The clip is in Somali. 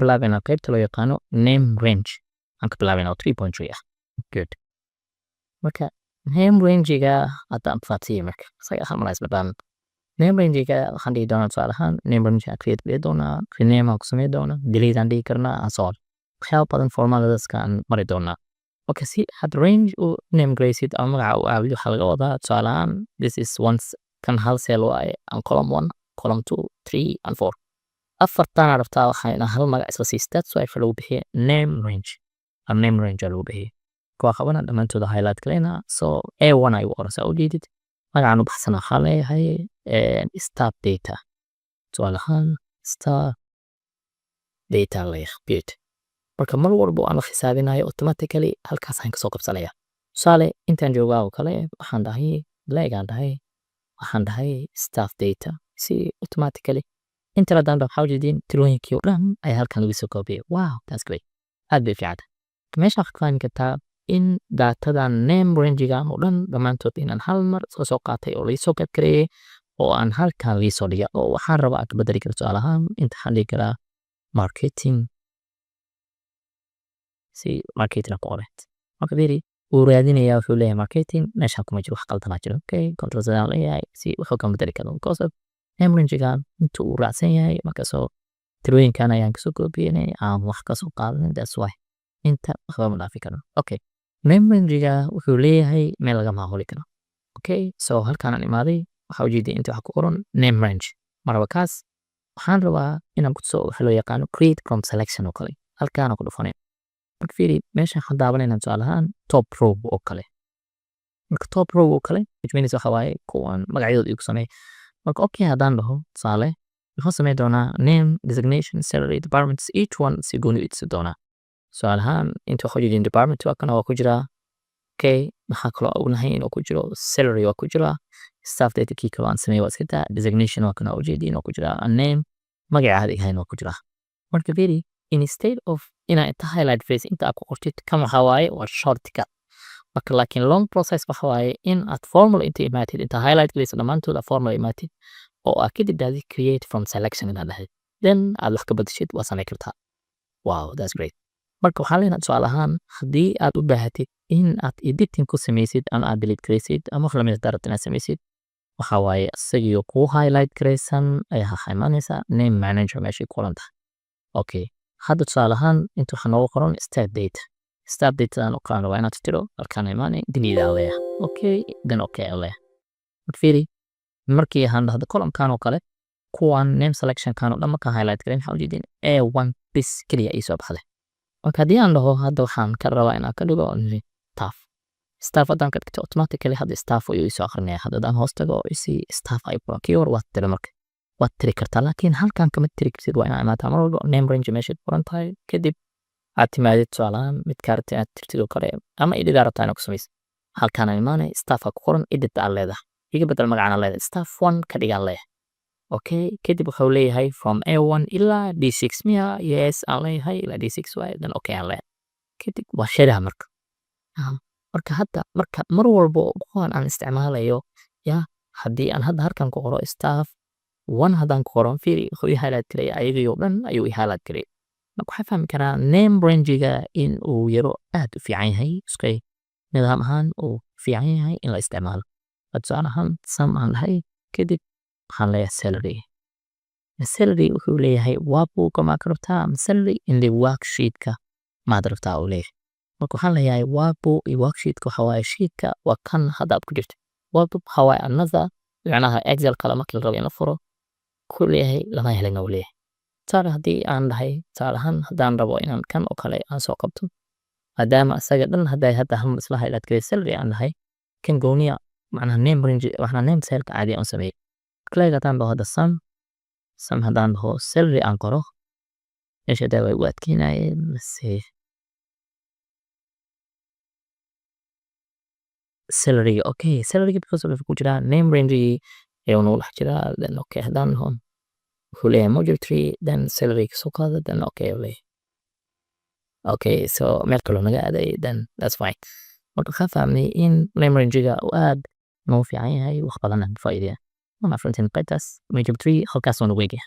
bilaabina qaybta loo yaqaano name range aan ka bilaabina 3.3 ah good marka name range-ga hadda aan faafsiiyey marka isaga hal mar isbadaan name range-ga waxaan dhihi doonaa tusaale ahaan name range aan create dhihi doonaa rename aan ku sameyn doonaa delete aan dhihi karnaa and so on waxyaabo badan formuladaska aan mari doonaa okay si had range u name graysid ama magaca u aabiyo waxaa laga wadaa tusaale ahaan this is once kan hal cell waaye and column 1 column 2 3 and 4 afartan arabtaa waxayna hal magac isla siistaa so ay lagu bixiyo name range and name range lagu bixiyo kuwa qabana dhamaantooda highlight kalena so A1 ay qoraysaa u jeedid magacan u baxsan waxa leeyahay start data tusaale ahaan start data leeyahay marka mar walba aan la xisaabinayo automatically halkaas aan ka soo qabsanaya tusaale intaan joogaa oo kale waxaan dhahay staff data si automatically inta la daan waxa ujeedin tirooyinkii oo dhan ay halkan lagu soo koobiyay wow that's great aad bay fiican meesha waxaad fahmi kartaa in datada name range-ga oo dhan dhamaantood inaan hal mar soo qaatay oo laysoo kareeyay oo aan halkan laysoo dhigay oo waxaan rabaa ka bedeli karo tusaale ahaan inta waxaan dhigi karaa marketing si marketing ku qoran marka fiiri uu raadinaya wuxuu leeyahay marketing meesha kuma jiro wax qaldan jiro okay control Z leeyahay si wuxuu ka bedeli karo because of name range-ga inta uu raacsan yahay marka soo tirooyinkan ayaan kasoo koobiyay aan wax ka soo qaadan that's why inta waxba ma dhaafi karo okay name range-ga wuxuu leeyahay meel laga maamuli karo okay so halkaan aan imaaday waxa ujeeday inta wax ku qoran name range marba kaas waxaan rabaa inaan ku soo waxa loo yaqaan create from selection oo kale halkaan ku dhufanay marka fiiri meesha waxaan daabanayna tusaale ahaan top row oo kale marka top row oo kale which means waxa waaye kuwan magacyadooda igu sameey marka okay hadaan dhaho tusaale waxaan sameyn doonaa name designation salary departments each one si gooni u doonaa tusaale ahaan inta waxa ujeedin department waa kana waa ku jira okay maxaa kaloo ognahay inuu ku jiro salary waa ku jira staff data key kale aan sameeyo waa iska designation waa kana ujeedin oo ku jira name magaca adiga hayna waa ku jira marka fiiri instead of ina inta highlight phrase inta aad ku qortid kan waxa waaye waa shortcut marka laakiin long process waxa waaye in aad formula inta imaatid inta highlight geliso dhamaantooda formula imaatid oo aad kadib daadi create from selection inaad dhahayd then aad wax ka badashid waa sameyn kartaa wow that's great marka waxaa leenahay tusaale ahaan haddii aad u baahatid in aad editing ku samaysid ama aad delete garaysid ama wax lamid darabta inaad samaysid waxa waaye isagii ku highlight garaysan ayaa imaanaysaa name manager meeshay ku qoran tahay okay hadda tusaale ahaan inta waxaa noogu qoran start data aan u qaano waa inaad tiro halkaan imaanay delete aan leeyahay okay then okay aan leeyahay fiiri markii aan dhahdo column-kan oo kale kuwan name selection kan oo dhan markaan highlight gareyn waxaa ujeedin A1 bis kaliya ay soo baxday marka haddii aan dhaho hadda waxaan ka rabaa inaan ka dhigo staff haddaan ka dhigto automatically hadda staff ayuu isoo akrinaya hadda haddaan hoos tago isi staff ay ku kii war waad tiri marka waad tiri kartaa laakiin halkan kama tiri kartid waa inaad imaataa mar walba name range meesha qoran tahay kadib aad timaadid tusaalahaan mid kaarta aad tirtid oo kale ama edit aad rabtaa inaad ku samaysid halkaan aan imaanay staff ku qoran edit aad leedahay iga bedel magacaan aad leedahay staff 1 ka dhigaan leeyahay okay kadib wuxuu leeyahay from A1 ilaa D6 miya yes aan leeyahay ilaa D6 waaye then okay aan leeyahay kadib waa shaydaha marka marka hadda marka mar walba waxaan aan isticmaalayo ya haddii aan hadda halkan ku qoro staff 1 haddaan ku qoran fiiri wuxuu highlight gareeyay ayagoo dhan ayuu highlight gareeyay marka waxaan fahmi karaa name range-ga in uu yaro aad u fiican yahay iskay nidaam ahaan uu fiican yahay in la isticmaalo tusaale ahaan sum aan lahay kadib waxaan leeyahay salary wuxuu leeyahay waa buuga ma karabtaa salary in the worksheet-ka maad rabtaa uu leeyahay marka waxaan leeyahay waa buu iyo worksheet-ka waxa waaye sheet-ka waa kan hadda aad ku jirto waa buu waxa waaye another macnaha excel kala markii la rabo in la furo ku leeyahay lama helina uu leeyahay tusaale haddii aan dhahay tusaale ahaan haddaan rabo inaan kan oo kale aan soo qabto maadaama isaga dhan hadday hadda hal mar isla highlight gareey salary aan dhahay kan gooniya macnaha name range waxna name cell-ka caadi aan sameeyay kaleega haddaan dhaho hadda sum haddaan dhaho salary aan qoro meesha daa way u adkeynayeen salary okay salary because of ku jira name range ee uu dhex jira then okay haddaan dhaho wuxuu leeyahay module 3 then salary soo qaada then okay okay so meel kaloo naga aaday then that's fine marka waxaan fahmay in name range-ga uu aad noo fiican yahay wax badan aan faa'iideeya ما فهمتني قيتاس ما جبت 3 halkaas waan u weegaya